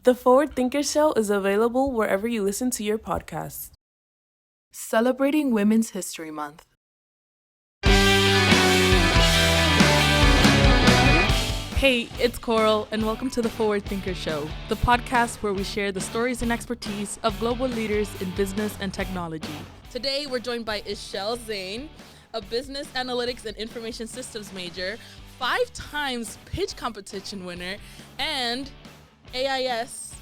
The Forward Thinker Show is available wherever you listen to your podcasts. Celebrating Women's History Month. Hey, it's Coral, and welcome to the Forward Thinker Show, the podcast where we share the stories and expertise of global leaders in business and technology. Today, we're joined by Ishel Zain, a business analytics and information systems major, 5 times pitch competition winner, and AIS,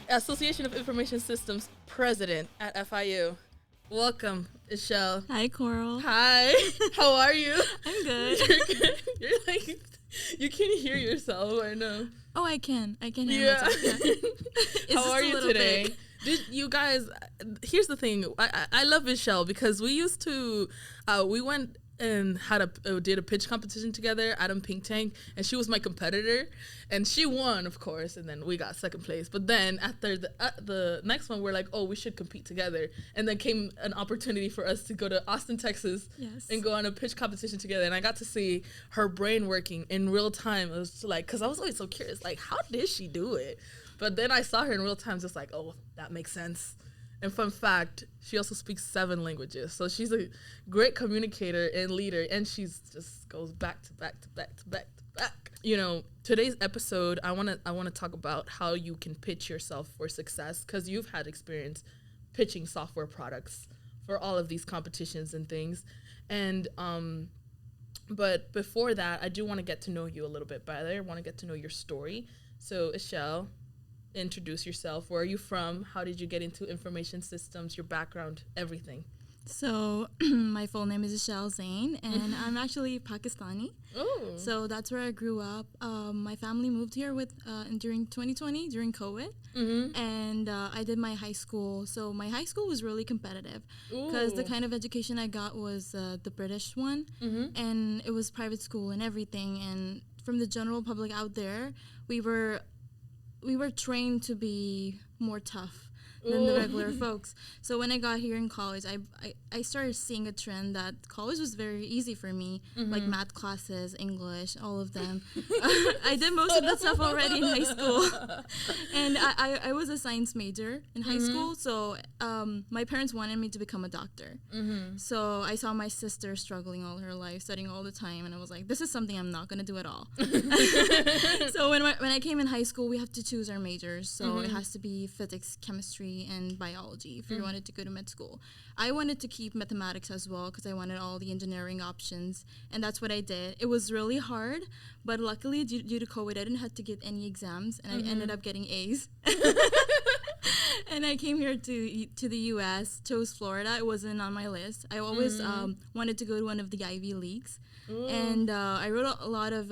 Association of Information Systems president at FIU. Welcome, Ishel. Hi, Coral. Hi. How are you? I'm good. You're good. You're like, you can hear yourself, I know. Oh, I can hear myself. Yeah. How are you today? Did you guys, here's the thing. I love Ishel because we used to, we went and did a pitch competition together at Pink Tank, and she was my competitor, and she won, of course, and then we got second place. But then after the next one, we're like, oh, we should compete together, and then came an opportunity for us to go to Austin, Texas, and go on a pitch competition together, and I got to see her brain working in real time. It was like, because I was always so curious, like, how did she do it? But then I saw her in real time, just like, oh, that makes sense. And fun fact, she also speaks 7 languages. So she's a great communicator and leader, and she's just goes back to back to back to back to back. You know, today's episode, I wanna talk about how you can pitch yourself for success, because you've had experience pitching software products for all of these competitions and things. And but before that, I do want to get to know you a little bit better. I want to get to know your story. So Ishel, introduce yourself. Where are you from? How did you get into information systems? Your background, everything. So my full name is Ishel Zain, and I'm actually Pakistani. Oh. So that's where I grew up. My family moved here during 2020, during COVID, and I did my high school. So my high school was really competitive because the kind of education I got was the British one, and it was private school and everything. And from the general public out there, we were trained to be more tough than the regular folks. So when I got here in college, I started seeing a trend that college was very easy for me, like math classes, English, all of them. I did most of that stuff already in high school. And I was a science major in high school, so my parents wanted me to become a doctor. So I saw my sister struggling all her life, studying all the time, and I was like, this is something I'm not going to do at all. So when I came in high school, we have to choose our majors. So it has to be physics, chemistry, and biology if you wanted to go to med school. I wanted to keep mathematics as well because I wanted all the engineering options, and that's what I did. It was really hard, but luckily due to COVID, I didn't have to get any exams, and I ended up getting A's. And I came here to the U.S., chose Florida. It wasn't on my list. I always wanted to go to one of the Ivy Leagues, and I wrote a lot of.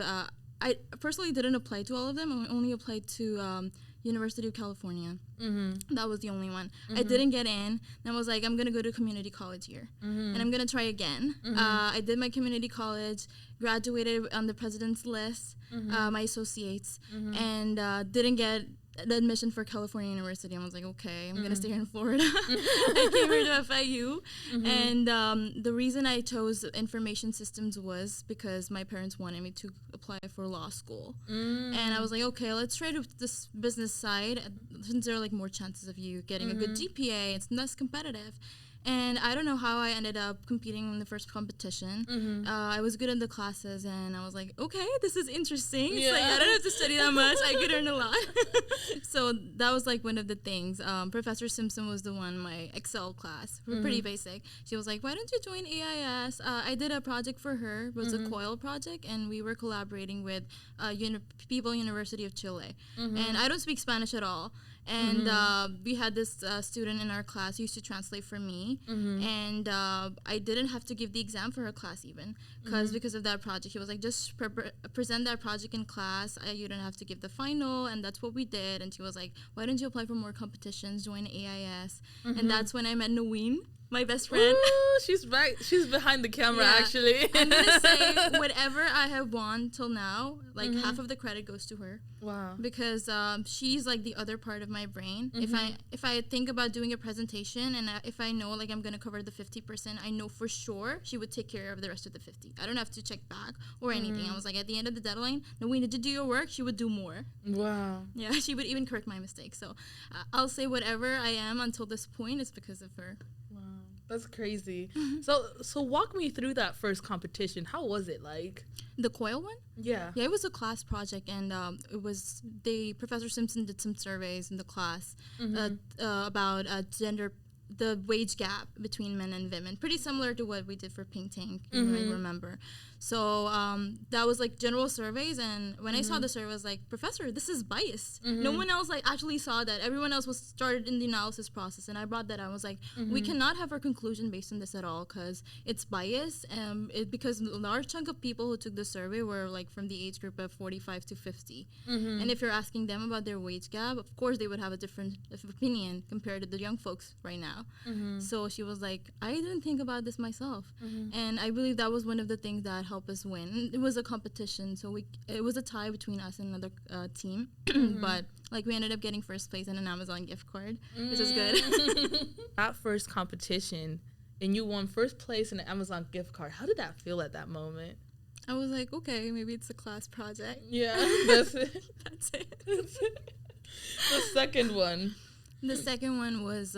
I personally didn't apply to all of them. I only applied to University of California. That was the only one. I didn't get in, and I was like, I'm going to go to community college here, and I'm going to try again. I did my community college, graduated on the president's list, my associates, and didn't get the admission for California University. I was like, okay, I'm going to stay here in Florida. I came here to FIU, and the reason I chose information systems was because my parents wanted me to apply for law school. And I was like, okay, let's try to this business side, since there are like more chances of you getting a good GPA, it's less competitive. And I don't know how I ended up competing in the first competition. I was good in the classes, and I was like, okay, this is interesting. It's like, I don't have to study that much. I could earn a lot. So that was like one of the things. Professor Simpson was the one, my Excel class. We're pretty basic. She was like, why don't you join AIS? I did a project for her. It was a COIL project, and we were collaborating with People University of Chile. And I don't speak Spanish at all. And we had this student in our class who used to translate for me, and I didn't have to give the exam for her class even, because of that project. He was like, just present that project in class. You don't have to give the final, and that's what we did. And she was like, why don't you apply for more competitions, join AIS? And that's when I met Naween. my best friend. Ooh, she's right. She's behind the camera, actually. I'm gonna say whatever I have won till now, like half of the credit goes to her. Wow. Because she's like the other part of my brain. If I think about doing a presentation and if I know like I'm gonna cover the 50%, I know for sure she would take care of the rest of the 50. I don't have to check back or anything. I was like, at the end of the deadline, no, we need to do your work. She would do more. Wow. Yeah, she would even correct my mistakes. So I'll say whatever I am until this point is because of her. Wow, that's crazy. So walk me through that first competition. How was it like? The coil one? Yeah. Yeah, it was a class project, and Professor Simpson did some surveys in the class about gender, the wage gap between men and women, pretty similar to what we did for Pink Tank, if I remember. So that was like general surveys, and when I saw the survey, I was like, Professor, this is biased. No one else like actually saw that. Everyone else was started in the analysis process, and I brought that. I was like, we cannot have our conclusion based on this at all because it's biased. Because a large chunk of people who took the survey were like from the age group of 45 to 50, and if you're asking them about their wage gap, of course they would have a different opinion compared to the young folks right now. So she was like, I didn't think about this myself, and I believe that was one of the things that helped us win. It was a competition, so it was a tie between us and another team, but like we ended up getting first place and an Amazon gift card, which is good. That first competition, and you won first place in an Amazon gift card. How did that feel at that moment? I was like, okay, maybe it's a class project. Yeah, that's it. That's it. The second one. The second one was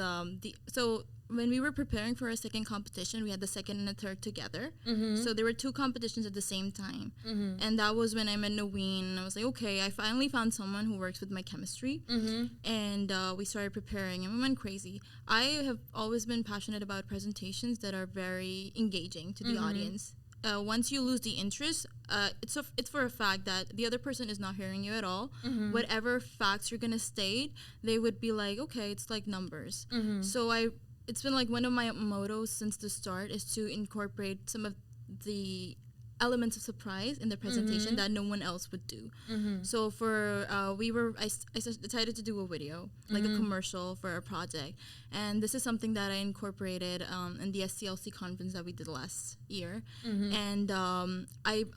so when we were preparing for our second competition, we had the second and the third together. So there were two competitions at the same time. And that was when I met Naween. And I was like, okay, I finally found someone who works with my chemistry. And we started preparing and we went crazy. I have always been passionate about presentations that are very engaging to the audience. Once you lose the interest, it's for a fact that the other person is not hearing you at all. Whatever facts you're gonna state, they would be like, okay, it's like numbers. So it's been like one of my mottos since the start is to incorporate some of the elements of surprise in the presentation that no one else would do. So for I decided to do a video, like a commercial for a project, and this is something that I incorporated in the SCLC conference that we did last year. And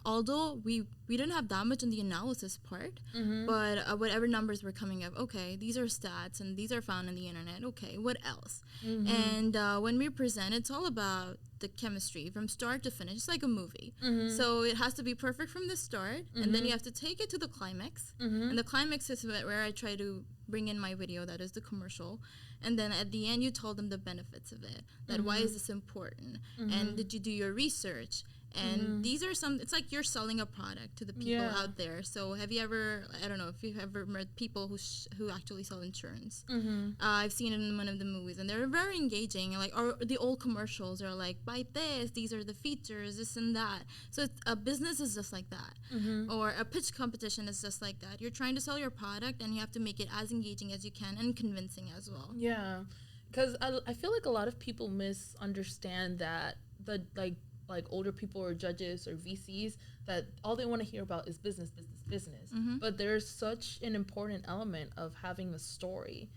although we didn't have that much in the analysis part, but whatever numbers were coming up, okay, these are stats and these are found on the internet. Okay, what else? And when we present, it's all about the chemistry from start to finish. It's like a movie. So it has to be perfect from the start, and then you have to take it to the climax. And the climax is where I try to bring in my video, that is the commercial. And then at the end, you told them the benefits of it, that why is this important? And did you do your research? And these are it's like you're selling a product to the people out there. So have you ever, I don't know if you've ever met people who actually sell insurance. I've seen it in one of the movies, and they're very engaging. Like, or the old commercials are like, buy this, these are the features, this and that. So a business is just like that. Or a pitch competition is just like that. You're trying to sell your product, and you have to make it as engaging as you can and convincing as well. Yeah, because I feel like a lot of people misunderstand that the like older people or judges or VCs, that all they want to hear about is business. But there's such an important element of having a story.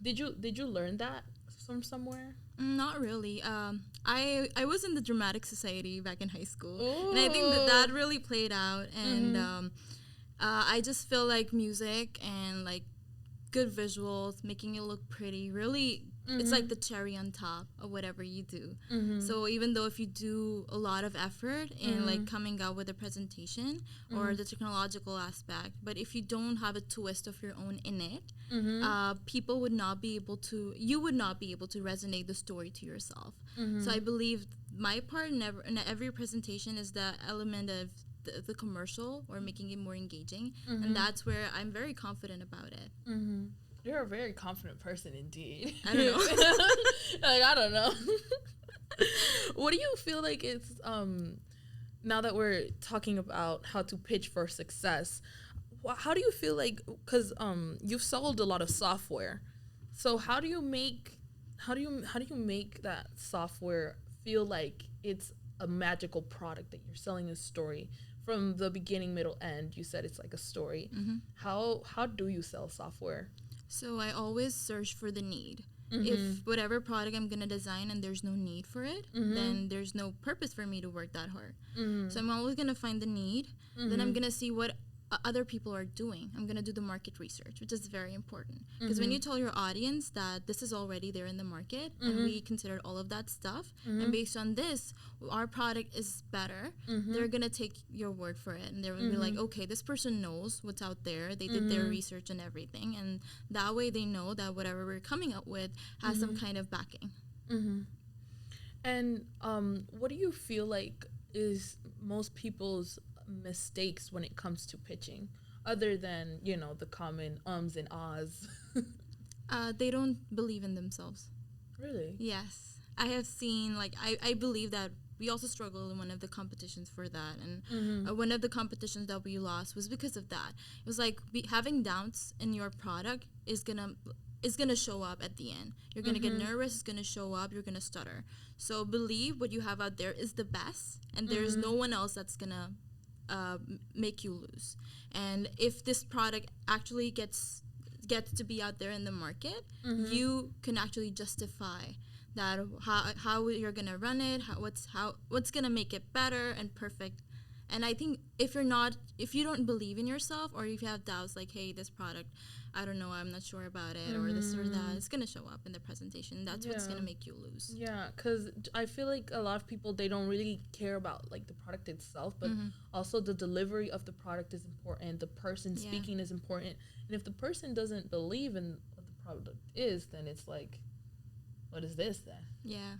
Did you learn that from somewhere? Not really. I was in the dramatic society back in high school. Ooh. And I think that really played out. And I just feel like music and like good visuals, making it look pretty, really, it's like the cherry on top of whatever you do. So even though if you do a lot of effort in like coming out with a presentation or the technological aspect, but if you don't have a twist of your own in it, people would not be able to, you would not be able to resonate the story to yourself. So I believe my part in every presentation is the element of the commercial or making it more engaging, and that's where I'm very confident about it. You're a very confident person indeed. I don't know. Like, I don't know. What do you feel like it's now that we're talking about how to pitch for success, how do you feel like, because you've sold a lot of software, so how do you make that software feel like it's a magical product, that you're selling a story from the beginning, middle, end? You said it's like a story. How do you sell software? So I always search for the need. If whatever product I'm gonna design and there's no need for it, then there's no purpose for me to work that hard. So I'm always gonna find the need. Then I'm gonna see what other people are doing. I'm gonna do the market research, which is very important, because when you tell your audience that this is already there in the market and we considered all of that stuff, and based on this our product is better, they're gonna take your word for it, and they're gonna be like, okay, this person knows what's out there, they did their research and everything, and that way they know that whatever we're coming up with has some kind of backing. And what do you feel like is most people's mistakes when it comes to pitching, other than, you know, the common ums and ahs? They don't believe in themselves. Really? Yes. I have seen, like, I believe that we also struggled in one of the competitions for that, and one of the competitions that we lost was because of that. It was like having doubts in your product is gonna show up at the end. You're gonna get nervous, it's gonna show up, you're gonna stutter. So believe what you have out there is the best, and there's no one else that's gonna make you lose. And if this product actually gets to be out there in the market, you can actually justify that how you're gonna run it, what's gonna make it better and perfect. And I think if you don't believe in yourself, or if you have doubts like, hey, this product, I don't know, I'm not sure about it, or this or that, it's gonna show up in the presentation. That's what's gonna make you lose. Yeah, because I feel like a lot of people, they don't really care about like the product itself, but also the delivery of the product is important. The person speaking is important, and if the person doesn't believe in what the product is, then it's like, what is this then? Yeah.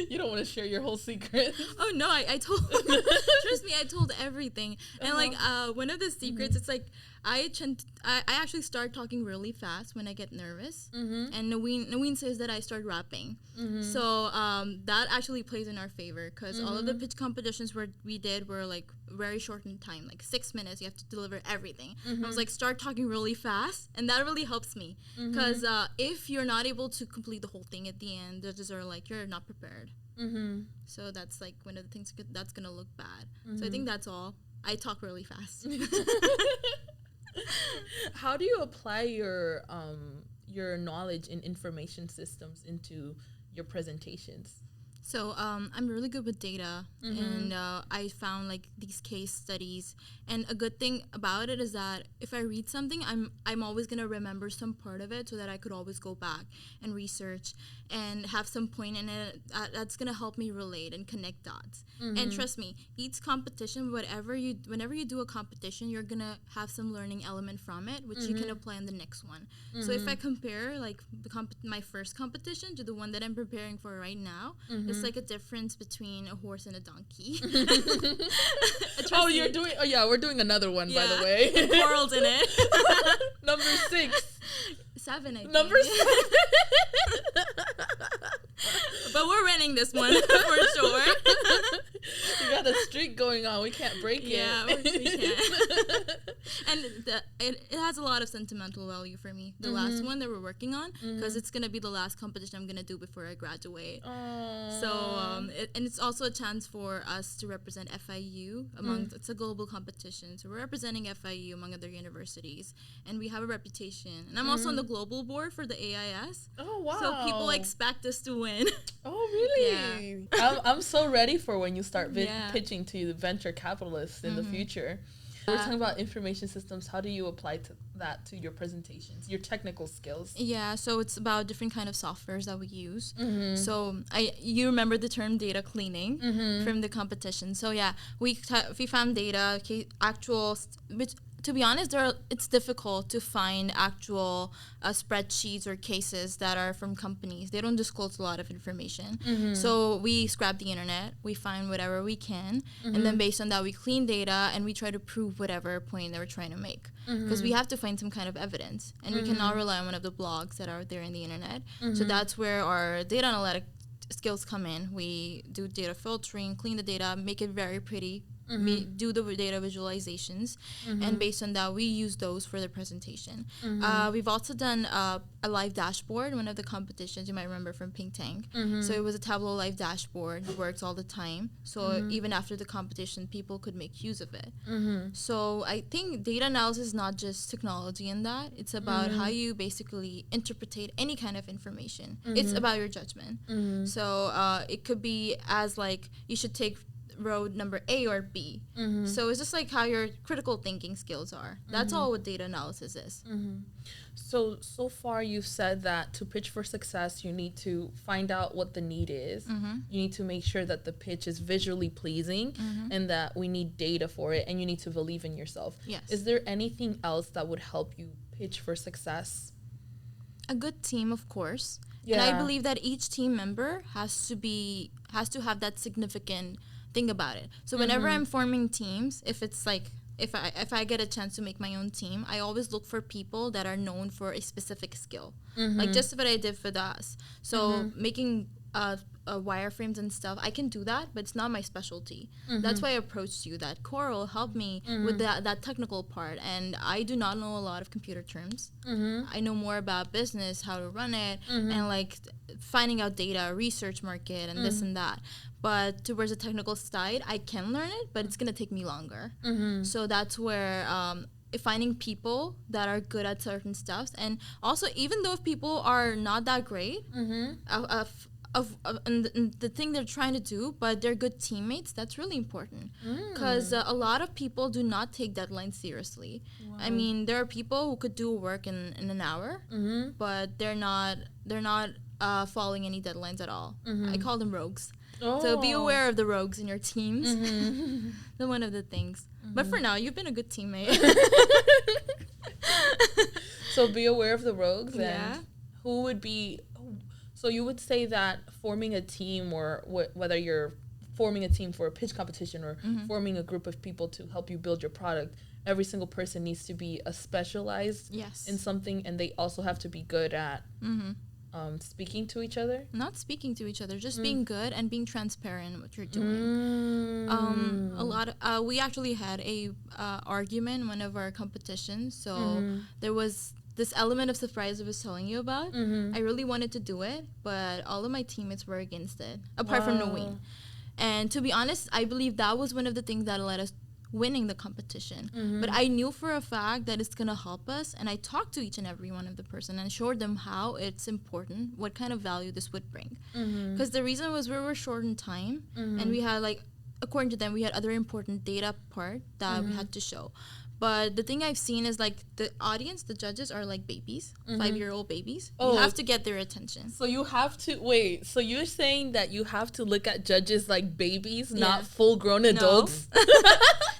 You don't want to share your whole secret. Oh no, I told trust me, I told everything. And like one of the secrets, it's like I actually start talking really fast when I get nervous, and Naween says that I start rapping. So that actually plays in our favor, because all of the pitch competitions we did were like very short in time, like 6 minutes. You have to deliver everything. I was like, start talking really fast, and that really helps me, because if you're not able to complete the whole thing at the end, judges are like, you're not prepared. So that's like one of the things that's gonna look bad. So I think that's all. I talk really fast. How do you apply your knowledge in information systems into your presentations? So I'm really good with data, and I found like these case studies. And a good thing about it is that if I read something, I'm always gonna remember some part of it, so that I could always go back and research and have some point in it that's gonna help me relate and connect dots. And trust me, each competition, whenever you do a competition, you're gonna have some learning element from it, which you can apply in the next one. So if I compare like my first competition to the one that I'm preparing for right now, it's like a difference between a horse and a donkey. We're doing another one, by the way. Corals in it. Number 6. 7, I think. Number 7. But we're winning this one for sure. We got a streak going on. We can't break it. Yeah, we can't. And it has a lot of sentimental value for me. The last one that we're working on, because it's gonna be the last competition I'm gonna do before I graduate. So and it's also a chance for us to represent FIU it's a global competition. So we're representing FIU among other universities, and we have a reputation. And I'm also on the global board for the AIS. Oh wow! So people expect us to win. Oh really? Yeah. I'm so ready for when you start pitching to the venture capitalists in the future. We're talking about information systems. How do you apply that to your presentations, your technical skills? Yeah, so it's about different kind of softwares that we use. So you remember the term data cleaning from the competition. So yeah, we found data, which to be honest, it's difficult to find actual spreadsheets or cases that are from companies. They don't disclose a lot of information. So we scrap the internet, we find whatever we can, and then based on that, we clean data and we try to prove whatever point that we're trying to make. Because we have to find some kind of evidence, and we cannot rely on one of the blogs that are out there in the internet. So that's where our data analytic skills come in. We do data filtering, clean the data, make it very pretty, we do the data visualizations, and based on that, we use those for the presentation. We've also done a live dashboard, one of the competitions you might remember from Pink Tank. So it was a Tableau live dashboard. It works all the time. So even after the competition, people could make use of it. So I think data analysis is not just technology in that. It's about how you basically interpretate any kind of information. It's about your judgment. So it could be as like you should take road number A or B. So it's just like how your critical thinking skills are. That's all what data analysis is. So far you've said that to pitch for success, you need to find out what the need is. You need to make sure that the pitch is visually pleasing and that we need data for it, and you need to believe in yourself. Yes. Is there anything else that would help you pitch for success? A good team, of course. Yeah. And I believe that each team member has to have that significant thing about it. So whenever I'm forming teams, if it's like if I get a chance to make my own team, I always look for people that are known for a specific skill. Like just what I did for us. So making wireframes and stuff, I can do that, but it's not my specialty. That's why I approached you, that Coral helped me with that technical part, and I do not know a lot of computer terms. I know more about business, how to run it, and like finding out data, research market, and this and that. But towards the technical side, I can learn it, but it's gonna take me longer. So that's where finding people that are good at certain stuff, and also even though if people are not that great, and the thing they're trying to do, but they're good teammates, that's really important. Because a lot of people do not take deadlines seriously. I mean, there are people who could do work in an hour, but they're not following any deadlines at all. I call them rogues. So be aware of the rogues in your teams. That's one of the things. But for now, you've been a good teammate. So be aware of the rogues. Yeah. And who would be... So you would say that forming a team, or whether you're forming a team for a pitch competition or forming a group of people to help you build your product, every single person needs to be specialized in something, and they also have to be good at speaking to each other. Not speaking to each other, just being good and being transparent in what you're doing. We actually had a argument in one of our competitions. So there was this element of surprise I was telling you about. I really wanted to do it, but all of my teammates were against it, apart from Naween. And to be honest, I believe that was one of the things that led us winning the competition. But I knew for a fact that it's going to help us, and I talked to each and every one of the person and showed them how it's important, what kind of value this would bring. Because the reason was we were short in time, and we had, like, according to them, we had other important data part that we had to show. But the thing I've seen is, like, the audience, the judges are like babies, 5-year-old babies. You have to get their attention. So you have to, wait, so you're saying that you have to look at judges like babies, not full-grown adults?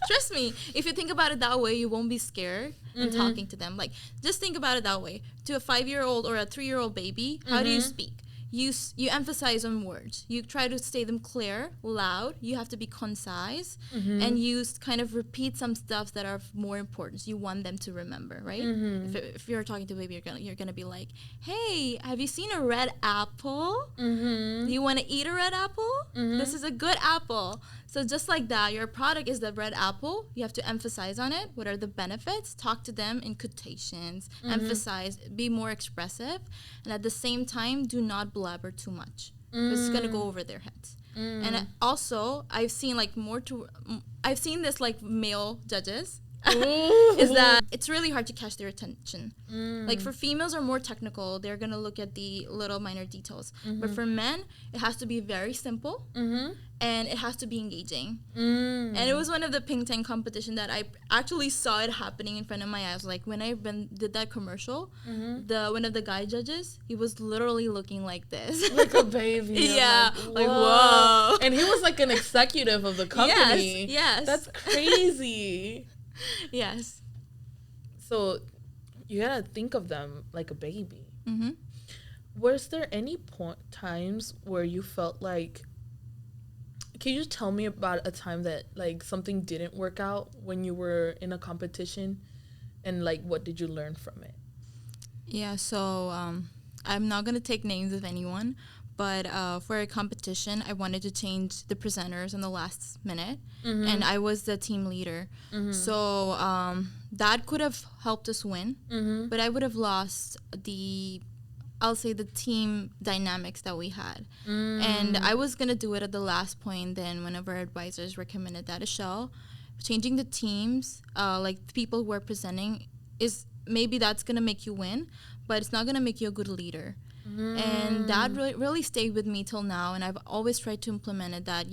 Trust me, if you think about it that way, you won't be scared in talking to them. Like, just think about it that way. To a 5-year-old or a 3-year-old baby, how do you speak? You emphasize on words. You try to say them clear, loud. You have to be concise, and you kind of repeat some stuff that are more important. So you want them to remember, right? If you're talking to a baby, you're gonna be like, "Hey, have you seen a red apple? Do you want to eat a red apple? This is a good apple." So just like that, your product is the red apple. You have to emphasize on it. What are the benefits? Talk to them in quotations. Emphasize. Be more expressive. And at the same time, do not blabber too much, because it's going to go over their heads. And also, I've seen this like male judges. Is that it's really hard to catch their attention. Like for females are more technical, they're gonna look at the little minor details. But for men, it has to be very simple, and it has to be engaging. And it was one of the Pink Tank competition that I actually saw it happening in front of my eyes. Like when I did that commercial, one of the guy judges, he was literally looking like this, like a baby. Yeah, like whoa. And he was like an executive of the company. Yes. That's crazy. Yes. So you gotta think of them like a baby. Was there any times where you felt like, can you tell me about a time that like something didn't work out when you were in a competition, and like what did you learn from it? Yeah, so I'm not gonna take names of anyone, But for a competition, I wanted to change the presenters in the last minute, and I was the team leader. So that could have helped us win, but I would have lost I'll say the team dynamics that we had. And I was going to do it at the last point. Then one of our advisors recommended that Ishel, changing the teams, like the people who are presenting, is maybe that's going to make you win, but it's not going to make you a good leader. And that really stayed with me till now, and I've always tried to implement it. That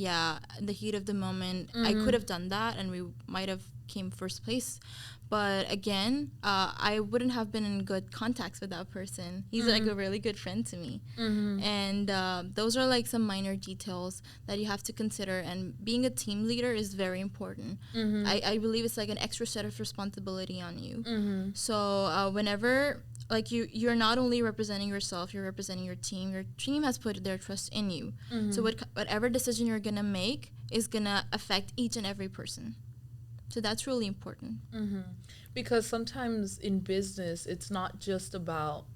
in the heat of the moment, I could have done that, and we might have came first place. But again, I wouldn't have been in good contacts with that person. He's like a really good friend to me, and those are like some minor details that you have to consider. And being a team leader is very important. I believe it's like an extra set of responsibility on you. So whenever like you're not only representing yourself, you're representing your team. Your team has put their trust in you. So whatever decision you're gonna make is gonna affect each and every person. So that's really important. Because sometimes in business, it's not just about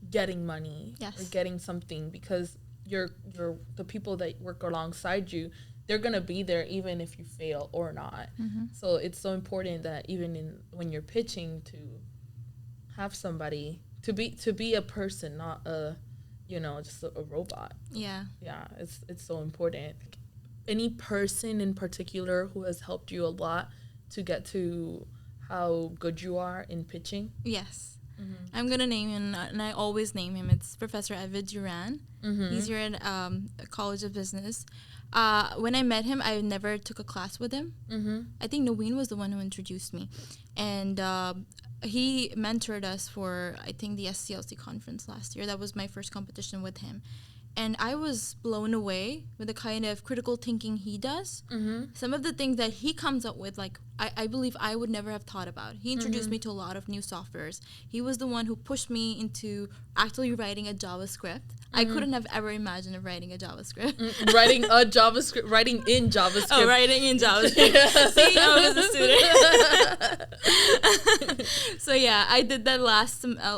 getting money or getting something, because the people that work alongside you, they're gonna be there even if you fail or not. So it's so important that even when you're pitching, to have somebody to be a person, not just a robot. Yeah, it's so important. Any person in particular who has helped you a lot to get to how good you are in pitching? Yes. I'm going to name him, and I always name him. It's Professor Evid Duran. He's here at College of Business. When I met him, I never took a class with him. I think Naween was the one who introduced me. And he mentored us for, I think, the SCLC conference last year. That was my first competition with him. And I was blown away with the kind of critical thinking he does. Some of the things that he comes up with, like, I believe I would never have thought about. He introduced me to a lot of new softwares. He was the one who pushed me into actually writing a JavaScript. I couldn't have ever imagined of writing a JavaScript. Writing in JavaScript. Oh, writing in JavaScript. See, I was a student. So yeah, I did that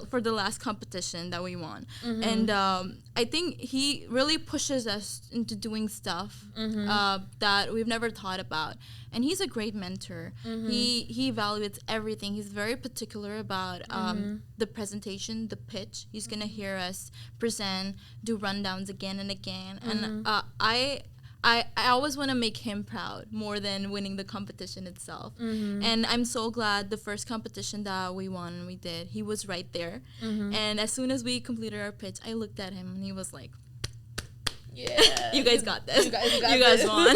for the last competition that we won. And I think he really pushes us into doing stuff that we've never thought about. And he's a great mentor. He evaluates everything. He's very particular about the presentation, the pitch. He's going to hear us present, do rundowns again and again. And I always want to make him proud more than winning the competition itself. And I'm so glad the first competition that we won, we did, he was right there. And as soon as we completed our pitch, I looked at him and he was like, yeah, you guys got this. You guys won.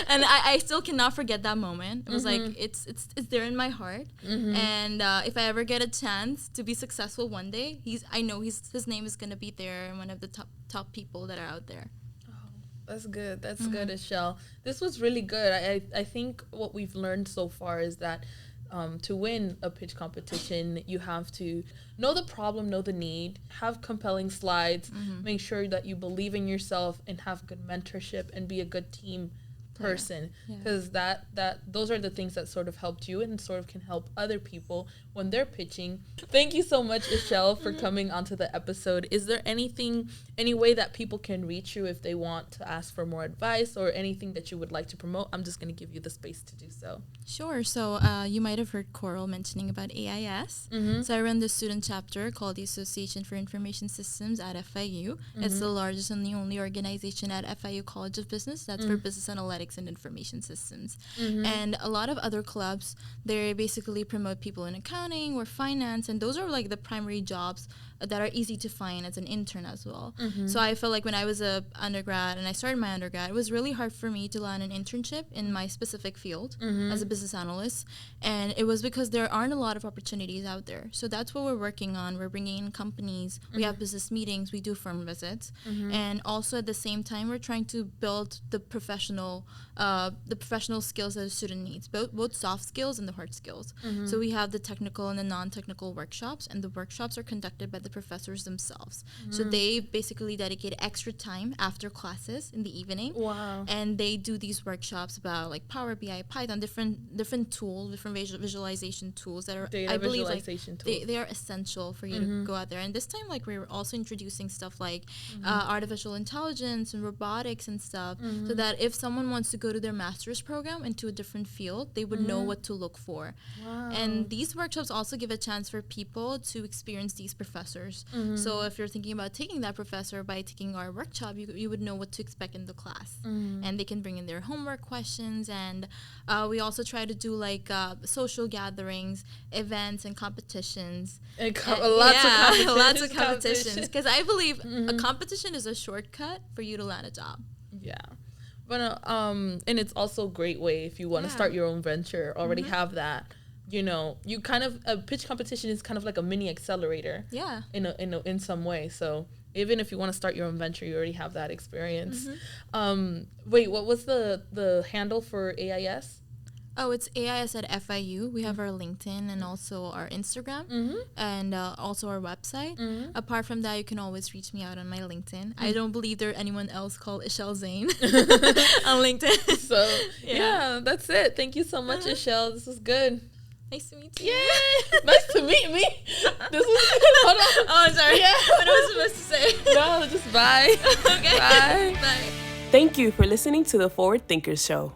And I still cannot forget that moment. It was like it's there in my heart. And if I ever get a chance to be successful one day, I know his name is gonna be there and one of the top people that are out there. That's good. That's good, Ishel. This was really good. I think what we've learned so far is that to win a pitch competition, you have to know the problem, know the need, have compelling slides, make sure that you believe in yourself and have good mentorship and be a good team person, because those are the things that sort of helped you and sort of can help other people when they're pitching. Thank you so much, Ishel, for coming onto the episode. Is there any way that people can reach you if they want to ask for more advice or anything that you would like to promote? I'm just going to give you the space to do so. Sure. So you might have heard Coral mentioning about AIS. So I run the student chapter called the Association for Information Systems at FIU. It's the largest and the only organization at FIU College of Business. That's for business analytics and information systems. And a lot of other clubs, they basically promote people in accounting or finance, and those are like the primary jobs that are easy to find as an intern as well. So I felt like when I was a undergrad and I started my undergrad, it was really hard for me to land an internship in my specific field as a business analyst, and it was because there aren't a lot of opportunities out there. So that's what we're working on. We're bringing in companies, we have business meetings, we do firm visits, and also at the same time we're trying to build the professional the professional skills that a student needs, both soft skills and the hard skills. So we have the technical and the non-technical workshops, and the workshops are conducted by the professors themselves. So they basically dedicate extra time after classes in the evening. Wow. And they do these workshops about like Power BI, Python, different tools, different visualization tools that are, Data I believe, like visualization tools. they are essential for you to go out there. And this time, like, we're also introducing stuff like artificial intelligence and robotics and stuff, so that if someone wants to go to their master's program into a different field, they would know what to look for. Wow. And these workshops also give a chance for people to experience these professors. So if you're thinking about taking that professor, by taking our workshop, you would know what to expect in the class. And they can bring in their homework questions. And we also try to do like social gatherings, events, and competitions. Lots of competitions. Because I believe a competition is a shortcut for you to land a job. Yeah. But and it's also a great way if you want to start your own venture, already have that. You know, you kind of, a pitch competition is kind of like a mini accelerator. Yeah. In some way. So even if you want to start your own venture, you already have that experience. Wait, what was the handle for AIS? Oh, it's AIS at FIU. We have our LinkedIn and also our Instagram and also our website. Apart from that, you can always reach me out on my LinkedIn. I don't believe there's anyone else called Ishel Zain on LinkedIn. So, yeah, that's it. Thank you so much, Ishel. This was good. Nice to meet you. Yeah. Nice to meet me. This was hold on. Oh, I'm sorry. Yeah. What was I supposed to say? No, just bye. Okay. Bye. Bye. Thank you for listening to the Forward Thinkers Show.